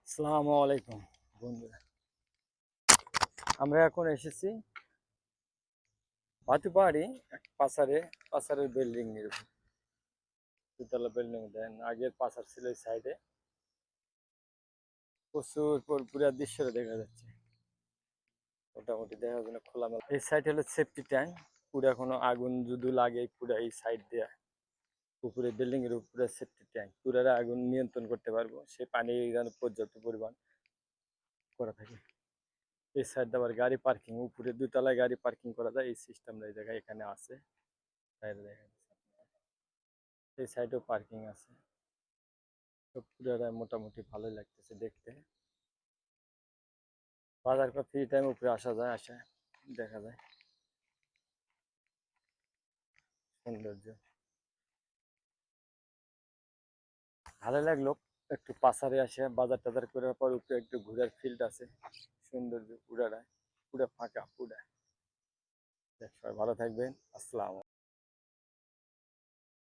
আসসালামু আলাইকুম বন্ধুরা, আমরা এখন এসেছি বাতুপাহাড়ি এক পাসারের বিল্ডিং এর উপর। দুতলা বিল্ডিং, দেন আগের পাসার ছিল এই সাইডে। প্রচুর পুরা দৃশ্যটা দেখা যাচ্ছে, মোটামুটি দেখা যাচ্ছে না খোলামেলা। এই সাইড হলো সেফটি ট্যাঙ্ক। পুরা কোনো আগুন যদি লাগে পুরা এই সাইড দেয়া উপরে বিল্ডিং এর উপরে সেফটি ট্যাঙ্ক, পুরা আগুন নিয়ন্ত্রণ করতে পারবো। সে পানি এখানে পর্যাপ্ত পরিমাণ করা থাকে। এই সাইড আবার গাড়ি পার্কিং, উপরে দুতলায় গাড়ি পার্কিং করা যায়, এই সিস্টেমটা এই জায়গায় এখানে আছে। সাইডে দেখা যাচ্ছে, এই সাইডেও পার্কিং আছে। সব পুরাটাই মোটামুটি ভালোই লাগতেছে দেখতে। বাজার পর ফ্রি টাইম উপরে আসা যায়, আসে দেখা যায় সৌন্দর্য। ভালো লাগলো। একটু পাশারে আসে বাজার টাজার করার পর উপরে একটু ঘোরার ফিল্ড আছে, সৌন্দর্য পুরাটাই পুরা ফাঁকা পুরা। সবাই ভালো থাকবেন। আসসালাম।